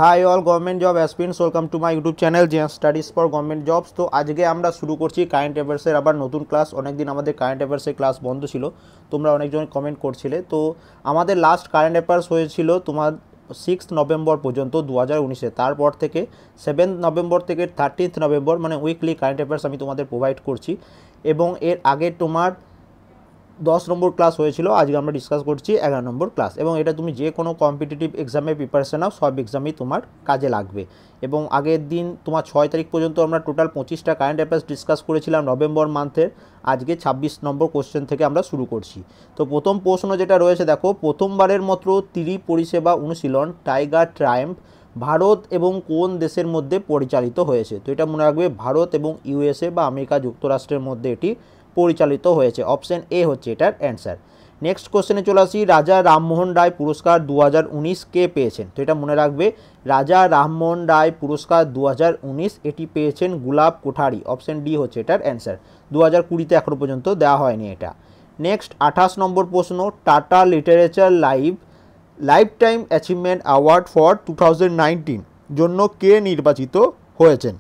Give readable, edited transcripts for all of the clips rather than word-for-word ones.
High all government job aspirants, welcome to my YouTube channel GN studies for government jobs. তো আজকে আমরা শুরু করছি কারেন্ট অ্যাফেয়ার্সের আবার নতুন ক্লাস। অনেকদিন আমাদের কারেন্ট অ্যাফেয়ার্সের ক্লাস বন্ধ ছিল, তোমরা অনেকজন কমেন্ট করছিলে। তো আমাদের লাস্ট কারেন্ট অ্যাফেয়ার্স হয়েছিল তোমার 6 নভেম্বর পর্যন্ত 2019-এ। তারপর থেকে 7 নভেম্বর থেকে 13 নভেম্বর মানে উইকলি কারেন্ট অ্যাফেয়ার্স আমি তোমাদের প্রোভাইড করছি। এবং এর আগে তোমার 10 নম্বর ক্লাস হয়েছিল, আজকে আমরা ডিসকাস করছি 11 নম্বর ক্লাস। এবং এটা তুমি যে কোনো কম্পিটিটিভ এক্সামের প্রিপারেশন নাও, সব এক্সামই তোমার কাজে লাগবে। এবং আগের দিন তোমার 6 তারিখ পর্যন্ত আমরা টোটাল 25টা কারেন্ট অ্যাফেয়ার্স ডিসকাস করেছিলাম নভেম্বর মান্থের। আজকে 26 নম্বর কোশ্চেন থেকে আমরা শুরু করছি। তো প্রথম প্রশ্ন যেটা রয়েছে দেখো, প্রথমবারের মতো পরিষেবা অনুশীলন টাইগার ট্রায়াম্ফ ভারত এবং কোন দেশের মধ্যে পরিচালিত হয়েছে? তো এটা মনে রাখবে, ভারত এবং ইউএসএ বা আমেরিকা যুক্তরাষ্ট্রের মধ্যে এটি পরিচালিত হয়েছে। অপশন এ হচ্ছে এটার অ্যান্সার। নেক্সট কোশ্চেনে চলে আসি, রাজা রামমোহন রায় পুরস্কার 2019 কে পেয়েছেন? তো এটা মনে রাখবে, রাজা রামমোহন রায় পুরস্কার 2019 এটি পেয়েছেন গুলাব কোঠারি। অপশন ডি হচ্ছে এটার অ্যান্সার। 2020-তে এখনও পর্যন্ত দেওয়া হয়নি এটা। নেক্সট 28 নম্বর প্রশ্ন, tata literature life time achievement award for 2019 জন্য কে নির্বাচিত হয়েছেন?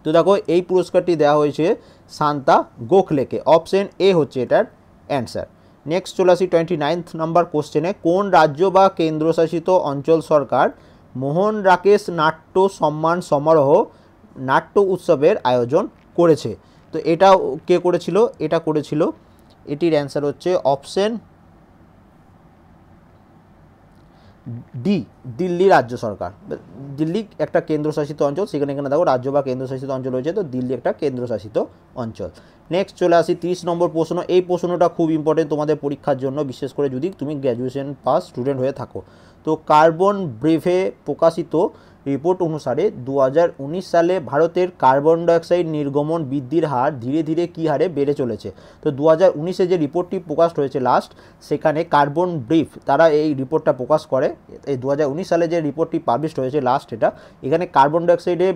তো দেখো, এই পুরস্কারটি দেওয়া হয়েছে শান্তা গোখলেকে। অপশন এ হচ্ছে এটার অ্যান্সার। নেক্সট চলে আসি 29 নম্বর কোশ্চেনে, কোন রাজ্য বা কেন্দ্রশাসিত অঞ্চল সরকার মোহন রাকেশ নাট্য সম্মান সমারোহ নাট্য উৎসবের আয়োজন করেছে? তো এটা কে করেছিল? এটা করেছিল, এটির অ্যান্সার হচ্ছে অপশন ডি, দিল্লি রাজ্য সরকার। দিল্লি একটা কেন্দ্রশাসিত অঞ্চল, সেখানে এখানে দেখো রাজ্য বা কেন্দ্রশাসিত অঞ্চল রয়েছে, তো দিল্লি একটা কেন্দ্রশাসিত অঞ্চল। নেক্সট চলে আসি 30 নম্বর প্রশ্ন। এই প্রশ্নটা খুব ইম্পর্টেন্ট তোমাদের পরীক্ষার জন্য, বিশেষ করে যদি তুমি গ্র্যাজুয়েশন পাস স্টুডেন্ট হয়ে থাকো। তো কার্বন ব্রেভে প্রকাশিত রিপোর্ট অনুসারে 2019 সালে ভারতের কার্বন ডাইঅক্সাইড নির্গমন বৃদ্ধির হার ধীরে ধীরে কী হারে বেড়ে চলেছে? তো 2019-এ যে রিপোর্টটি প্রকাশ হয়েছে লাস্ট, সেখানে কার্বন ব্রিফ তারা এই রিপোর্টটা প্রকাশ করে। এই 2019 সালে যে রিপোর্টটি পাবলিশ হয়েছে লাস্ট, এখানে কার্বন ডাইঅক্সাইডে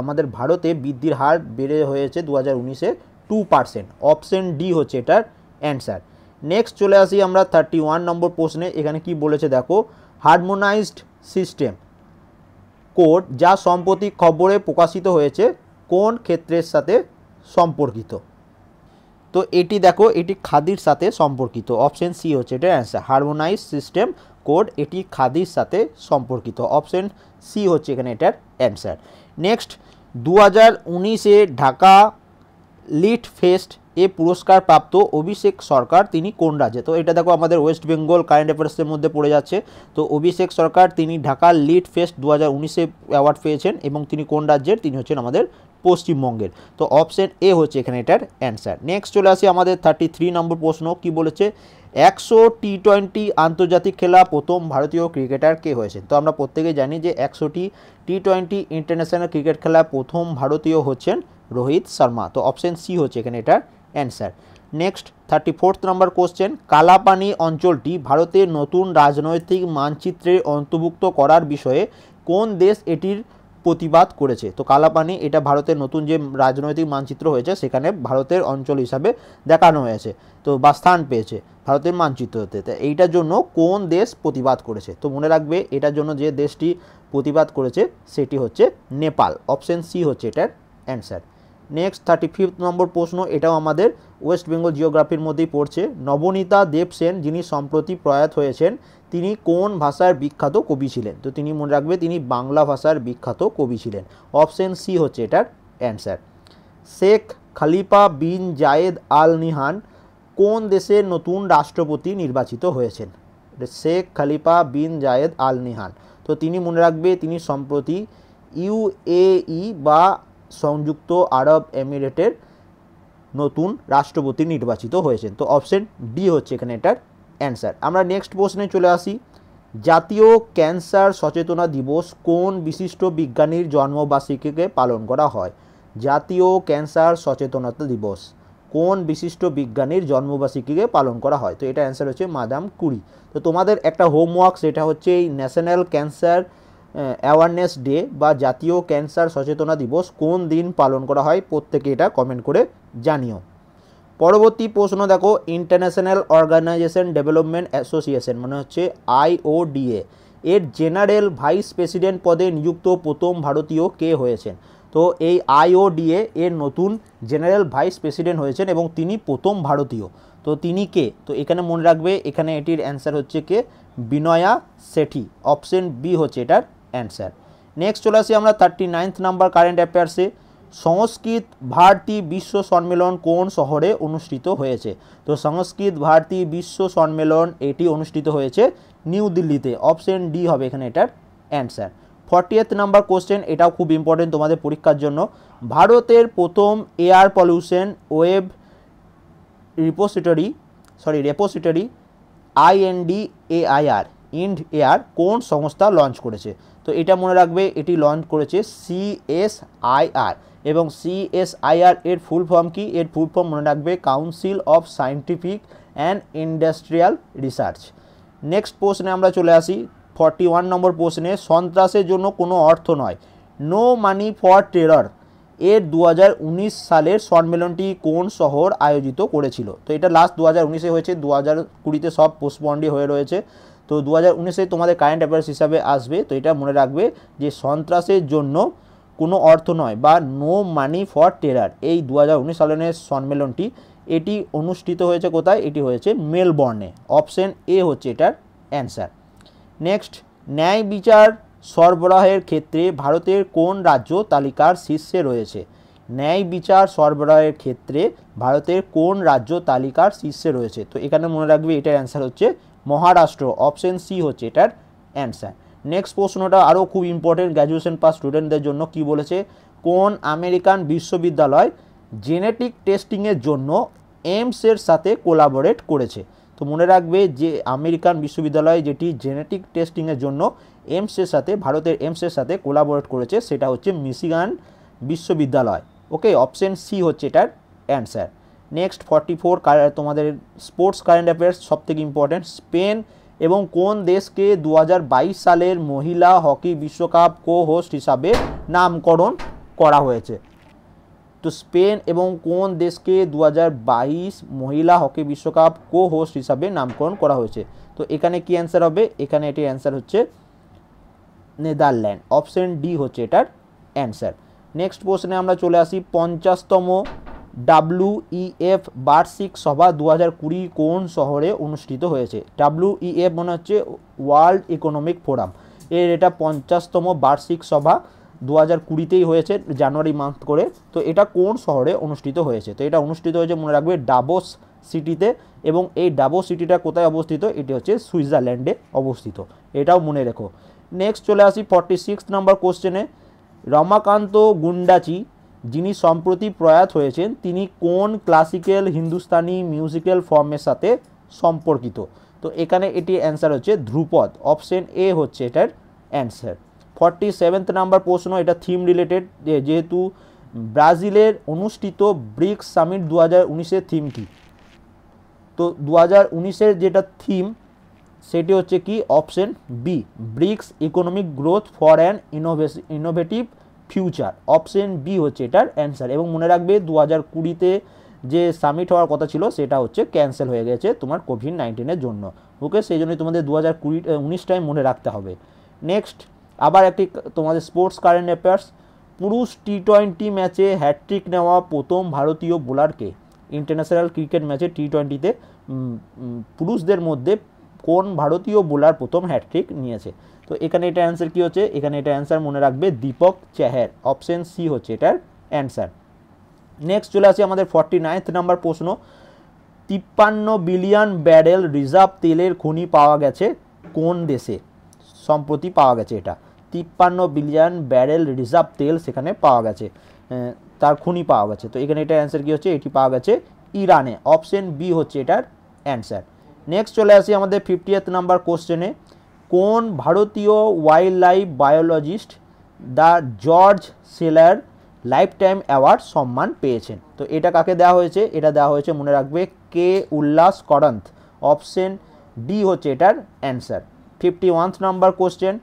আমাদের ভারতে বৃদ্ধির হার বেড়ে হয়েছে 2019-এ 2%। অপশন ডি হচ্ছে এটার অ্যান্সার। নেক্সট চলে আসি আমরা 31 নম্বর প্রশ্নে। এখানে কি বলেছে দেখো, হারমোনাইজড সিস্টেম কোড যা সম্প্রতি খবরে প্রকাশিত হয়েছে কোন ক্ষেত্রের সাথে সম্পর্কিত? তো এটি দেখো, এটি খাদির সাথে সম্পর্কিত। অপশন সি হচ্ছে এটার অ্যান্সার। হারমোনাইজ সিস্টেম কোড এটি খাদির সাথে সম্পর্কিত। অপশন সি হচ্ছে এখানে এটার অ্যান্সার। নেক্সট 2019-এ ঢাকা লিট ফেস্ট এ পুরস্কার প্রাপ্ত অভিষেক সরকার তিনি কোন রাজ্যে? তো এটা দেখো আমাদের ওয়েস্ট বেঙ্গল কারেন্ট অ্যাফেয়ার্সের মধ্যে পড়ে যাচ্ছে। তো অভিষেক সরকার তিনি ঢাকা লিট ফেস্ট 2019-এ অ্যাওয়ার্ড পেয়েছেন, এবং তিনি কোন রাজ্যের? তিনি হচ্ছেন আমাদের পশ্চিমবঙ্গের। তো অপশন এ হচ্ছে এখানে এটার অ্যান্সার। নেক্সট চলে আসি আমাদের 33 নম্বর প্রশ্ন। কি বলেছে, 100 টি20 আন্তর্জাতিক খেলা প্রথম ভারতীয় ক্রিকেটার কে হয়েছেন? তো আমরা প্রত্যেকেই জানি যে 100টি টি20 ইন্টারন্যাশনাল ক্রিকেট খেলা প্রথম ভারতীয় হচ্ছেন রোহিত শর্মা। তো অপশন সি হচ্ছে এখানে এটার অ্যান্সার। নেক্সট 34 নম্বর কোশ্চেন, কালাপানি অঞ্চলটি ভারতের নতুন রাজনৈতিক মানচিত্রে অন্তর্ভুক্ত করার বিষয়ে কোন দেশ এটির প্রতিবাদ করেছে? তো কালাপানি এটা ভারতের নতুন যে রাজনৈতিক মানচিত্র হয়েছে, সেখানে ভারতের অঞ্চল হিসাবে দেখানো হয়েছে, তো বা স্থান পেয়েছে ভারতের মানচিত্রতে। তো এইটার জন্য কোন দেশ প্রতিবাদ করেছে? তো মনে রাখবে, এটার জন্য যে দেশটি প্রতিবাদ করেছে সেটি হচ্ছে নেপাল। অপশন সি হচ্ছে এটার অ্যান্সার। নেক্সট 35 নম্বর প্রশ্ন, এটাও আমাদের ওয়েস্ট বেঙ্গল জিওগ্রাফির মধ্যেই পড়ছে। নবনীতা দেব সেন যিনি সম্প্রতি প্রয়াত হয়েছেন, তিনি কোন ভাষার বিখ্যাত কবি ছিলেন? তো তিনি মনে রাখবে, তিনি বাংলা ভাষার বিখ্যাত কবি ছিলেন। অপশন সি হচ্ছে এটার অ্যান্সার। শেখ খলিফা বিন জায়েদ আল নাহয়ান কোন দেশের নতুন রাষ্ট্রপতি নির্বাচিত হয়েছেন? শেখ খলিফা বিন জায়েদ আল নাহয়ান, তো তিনি মনে রাখবে, তিনি সম্প্রতি ইউএই বা সংযুক্ত আরব এমিরেটের নতুন রাষ্ট্রপতি নির্বাচিত হয়েছেন। তো অপশন ডি হচ্ছে এখানে এটার অ্যান্সার। আমরা নেক্সট প্রশ্নে চলে আসি, জাতীয় ক্যান্সার সচেতনা দিবস কোন বিশিষ্ট বিজ্ঞানীর জন্মবার্ষিকীকে পালন করা হয়? জাতীয় ক্যান্সার সচেতনতা দিবস কোন বিশিষ্ট বিজ্ঞানীর জন্মবার্ষিকীকে পালন করা হয়? তো এটা অ্যান্সার হচ্ছে মাদাম কুরি। তো তোমাদের একটা হোমওয়ার্ক, সেটা হচ্ছে এই ন্যাশনাল ক্যান্সার অ্যাওয়ারনেস ডে বা জাতীয় ক্যান্সার সচেতনা দিবস কোন দিন পালন করা হয়? প্রত্যেকে এটা কমেন্ট করে জানিও। পরবর্তী প্রশ্ন দেখো, ইন্টারন্যাশনাল অর্গানাইজেশন ডেভেলপমেন্ট অ্যাসোসিয়েশন মানে হচ্ছে IODA, এর জেনারেল ভাইস প্রেসিডেন্ট পদে নিযুক্ত প্রথম ভারতীয় কে হয়েছেন? তো এই IODA এর নতুন জেনারেল ভাইস প্রেসিডেন্ট হয়েছেন এবং তিনি প্রথম ভারতীয়। তো তিনি কে? তো এখানে মনে রাখবে, এখানে এটির অ্যান্সার হচ্ছে কে? বিনয়া সেঠি। অপশন বি হচ্ছে এটার অ্যান্সার। নেক্সট চলে আসি আমরা 39 নাম্বার কারেন্ট অ্যাফেয়ার্সে। সংস্কৃত ভারতী বিশ্ব সম্মেলন কোন শহরে অনুষ্ঠিত হয়েছে? তো সংস্কৃত ভারতী বিশ্ব সম্মেলন এটি অনুষ্ঠিত হয়েছে নিউ দিল্লিতে। অপশন ডি হবে এখানে এটার অ্যান্সার। 40th নাম্বার কোশ্চেন, এটাও খুব ইম্পর্টেন্ট তোমাদের পরীক্ষার জন্য। ভারতের প্রথম air pollution web repository INDAIR ইন্ড air কোন সংস্থা লঞ্চ করেছে? তো এটা মনে রাখবে, এটি লঞ্চ করেছে CSIR, এবং CSIR এর ফুল ফর্ম কি? এর ফুল ফর্ম মনে রাখবে council of scientific and industrial research. Next প্রশ্নে আমরা চলে আসি 41 নম্বর প্রশ্নে। সন্ত্রাসের জন্য কোনো অর্থ নয়, নো মানি ফর টেরর এর 2019 সালের সম্মেলনটি কোন শহর আয়োজিত করেছিল? তো এটা লাস্ট 2019-এ হয়েছে, 2020-তে সব পোস্টপন্ডি হয়ে রয়েছে। তো 2019-এ তোমাদের কারেন্ট অ্যাফেয়ার্স হিসাবে আসবে। তো এটা মনে রাখবে যে সন্ত্রাসের জন্য কোনো অর্থ নয় বা নো মানি ফর টেরার, এই 2019 সালের সম্মেলনটি এটি অনুষ্ঠিত হয়েছে কোথায়? এটি হয়েছে মেলবর্নে। অপশন এ হচ্ছে এটার অ্যান্সার। নেক্সট, ন্যায় বিচার সরবরাহের ক্ষেত্রে ভারতের কোন রাজ্য তালিকার শীর্ষে রয়েছে? ন্যায় বিচার সরবরাহের ক্ষেত্রে ভারতের কোন রাজ্য তালিকার শীর্ষে রয়েছে? তো এখানে মনে রাখবে এটার অ্যান্সার হচ্ছে মহারাষ্ট্র। অপশন সি হচ্ছে এটার অ্যান্সার। নেক্সট প্রশ্নটা আরও খুব ইম্পর্টেন্ট গ্র্যাজুয়েশন পাস স্টুডেন্টদের জন্য। কি বলেছে? কোন আমেরিকান বিশ্ববিদ্যালয় জেনেটিক টেস্টিংয়ের জন্য এইমসের সাথে কোলাবোরেট করেছে? তো মনে রাখবে যে আমেরিকান বিশ্ববিদ্যালয় যেটি জেনেটিক টেস্টিংয়ের জন্য এইমসের সাথে, ভারতের এইমসের সাথে কোলাবোরেট করেছে, সেটা হচ্ছে মিশিগান বিশ্ববিদ্যালয়। ওকে, অপশন সি হচ্ছে এটার অ্যান্সার। নেক্সট 44 তোমাদের স্পোর্টস কারেন্ট অ্যাফেয়ার্স, সবথেকে ইম্পর্টেন্ট। স্পেন এবং কোন দেশকে 2022 সালের মহিলা হকি বিশ্বকাপ কো হোস্ট হিসাবে নামকরণ করা হয়েছে? তো স্পেন এবং কোন দেশকে 2022 মহিলা হকি বিশ্বকাপ কো হোস্ট হিসাবে নামকরণ করা হয়েছে? তো এখানে কি অ্যান্সার হবে? এখানে এটির অ্যান্সার হচ্ছে নেদারল্যান্ড। অপশন ডি হচ্ছে এটার অ্যান্সার। নেক্সট প্রশ্নে আমরা চলে আসি 50তম WEF বার্ষিক সভা 2020 কোন শহরে অনুষ্ঠিত হয়েছে? WEF মনে হচ্ছে ওয়ার্ল্ড ইকোনমিক ফোরাম, এর এটা 50তম বার্ষিক সভা 2020-তেই হয়েছে, জানুয়ারি মান্থ করে। তো এটা কোন শহরে অনুষ্ঠিত হয়েছে? তো এটা অনুষ্ঠিত হয়েছে মনে রাখবে ডাভোস সিটিতে, এবং এই ডাভোস সিটিটা কোথায় অবস্থিত? এটি হচ্ছে সুইজারল্যান্ডে অবস্থিত, এটাও মনে রেখো। নেক্সট চলে আসি 46 নম্বর কোশ্চেনে। রমাকান্ত গুন্ডাচি, যিনি সম্প্রতি প্রয়াত হয়েছেন, তিনি কোন ক্লাসিক্যাল হিন্দুস্তানি মিউজিক্যাল ফর্মের সাথে সম্পর্কিত? তো এখানে এটি অ্যান্সার হচ্ছে ধ্রুপদ। অপশন এ হচ্ছে এটার অ্যান্সার। 47 নাম্বার প্রশ্ন, এটা থিম রিলেটেড, যেহেতু ব্রাজিলের অনুষ্ঠিত ব্রিক্স সামিট 2019-এর থিম কি? তো 2019-এর যেটা থিম সেটি হচ্ছে কি? Option B, BRICS economic growth for an innovative future. Option B হচ্ছে এটার অ্যান্সার। এবং মনে রাখবে 2020-তে যে সামিট হওয়ার কথা ছিল সেটা হচ্ছে ক্যান্সেল হয়ে গেছে তোমার কোভিড-19-এর জন্য। ওকে, সেই জন্যই তোমাদের 2019টাই মনে রাখতে হবে। নেক্সট আবার একটি তোমাদের স্পোর্টস কারেন্ট অ্যাফেয়ার্স। পুরুষ T20 ম্যাচে হ্যাটট্রিক নেওয়া প্রথম ভারতীয় বোলারকে? ইন্টারন্যাশনাল ক্রিকেট ম্যাচে T20-তে পুরুষদের মধ্যে কোন ভারতীয় বোলার প্রথম হ্যাটট্রিক নিয়েছে? তো এখানে এটা অ্যান্সার কি হচ্ছে? এখানে এটা অ্যান্সার মনে রাখবে দীপক চাহার। অপশন সি হচ্ছে এটার অ্যান্সার। নেক্সট চলে আসি আমাদের 49 নাম্বার প্রশ্ন। 53 বিলিয়ন ব্যারেল রিজার্ভ তেলের খনি পাওয়া গেছে কোন দেশে? সম্প্রতি পাওয়া গেছে এটা। 53 বিলিয়ন ব্যারেল রিজার্ভ তেল সেখানে পাওয়া গেছে, তার খনি পাওয়া গেছে। তো এখানে এটা অ্যান্সার কি হচ্ছে? এটি পাওয়া গেছে ইরানে। অপশন বি হচ্ছে এটার অ্যান্সার। নেক্সট চলে আসি আমাদের 50th নাম্বার কোশ্চেনে। কোন ভারতীয় wild life biologist the George seller life time award সম্মান পেয়েছেন? তো এটা কাকে দেওয়া হয়েছে? এটা দেওয়া হয়েছে মনে রাখবে কে উল্লাস করন্থ। অপশন ডি হচ্ছে এটার answer. 51th number question.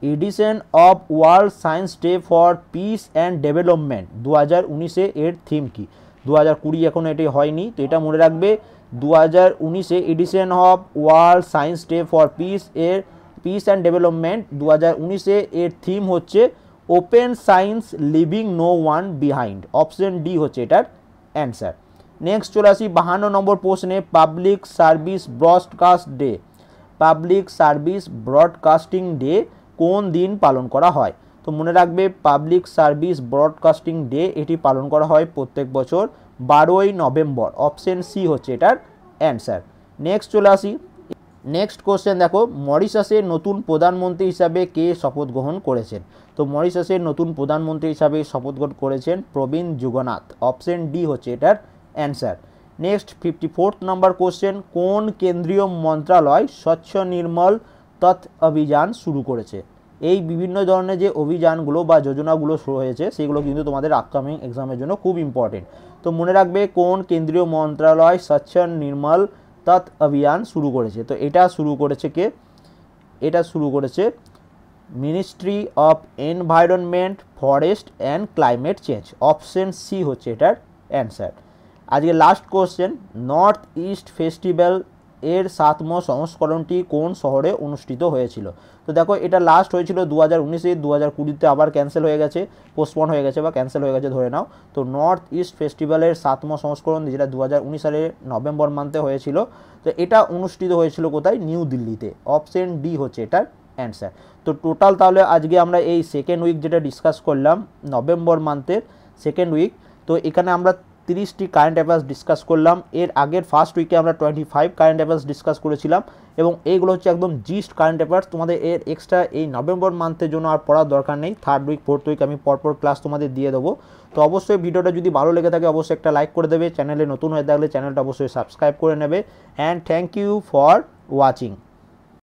Edition of world science day for peace and development 2019-এ এর থিম কি? 2020 এখন এটি হয়নি, তো এটা মনে রাখবে 2019-এ edition of world science day for peace এর পিস অ্যান্ড ডেভেলপমেন্ট 2019-এ এর থিম হচ্ছে open science leaving no one behind. Option D হচ্ছে এটার অ্যান্সার। নেক্সট চলে আসি 52 নম্বর প্রশ্নে, public service broadcast day, public service broadcasting day কোন দিন পালন করা হয়? তো মনে রাখবে পাবলিক সার্ভিস ব্রডকাস্টিং ডে এটি পালন করা হয় প্রত্যেক বছর 12ই নভেম্বর। অপশন সি হচ্ছে এটার অ্যান্সার। নেক্সট চলে আসি, নেক্সট কোশ্চেন দেখো, মরিশাসের নতুন প্রধানমন্ত্রী হিসাবে কে শপথ গ্রহণ করেছেন? তো মরিশাসের নতুন প্রধানমন্ত্রী হিসাবে শপথ গ্রহণ করেছেন প্রবীণ যুগনাথ। অপশন ডি হচ্ছে এটার অ্যান্সার। নেক্সট 54 নম্বর কোশ্চেন, কোন কেন্দ্রীয় মন্ত্রণালয় স্বচ্ছ নির্মল তথ্য অভিযান শুরু করেছে? এই বিভিন্ন ধরনের যে অভিযানগুলো বা যোজনাগুলো শুরু হয়েছে সেগুলো কিন্তু তোমাদের আপকামিং এক্সামের জন্য খুব ইম্পর্টেন্ট। তো মনে রাখবে কোন কেন্দ্রীয় মন্ত্রণালয় স্বচ্ছ নির্মল তথ্য অভিযান শুরু করেছে? তো এটা শুরু করেছে কে? এটা শুরু করেছে ministry of environment, forest and climate change. Option C হচ্ছে এটার অ্যান্সার। আজকে last question, north east festival এর 7ম সংস্করণটি কোন শহরে অনুষ্ঠিত হয়েছিল? তো দেখো এটা লাস্ট হয়েছিল 2019-এ, 2020-তে আবার ক্যান্সেল হয়ে গেছে, পোস্টপন হয়ে গেছে বা ক্যান্সেল হয়ে গেছে ধরে নাও। তো নর্থ ইস্ট ফেস্টিভ্যালের 7ম সংস্করণ যেটা 2019 সালে নভেম্বর মান্থে হয়েছিল, তো এটা অনুষ্ঠিত হয়েছিল কোথায়? নিউ দিল্লিতে। অপশন ডি হচ্ছে এটার অ্যান্সার। তো টোটাল তাহলে আজকে আমরা এই সেকেন্ড উইক যেটা ডিসকাস করলাম নভেম্বর মান্থের সেকেন্ড উইক, তো এখানে আমরা 30টি কারেন্ট অ্যাফেয়ার্স ডিসকাস করলাম। এর আগের ফার্স্ট উইকে আমরা 25 কারেন্ট অ্যাফেয়ার্স ডিসকাস করেছিলাম এবং এইগুলো হচ্ছে একদম জিস্ট কারেন্ট অ্যাফেয়ার্স। তোমাদের এর এক্সট্রা এই নভেম্বর মান্থের জন্য আর পড়ার দরকার নেই। থার্ড উইক ফোর্থ উইক আমি পরপর ক্লাস তোমাদের দিয়ে দেবো। তো অবশ্যই ভিডিওটা যদি ভালো লেগে থাকে অবশ্যই একটা লাইক করে দেবে, চ্যানেলে নতুন হয়ে থাকলে চ্যানেলটা অবশ্যই সাবস্ক্রাইব করে নেবে। And thank you for watching.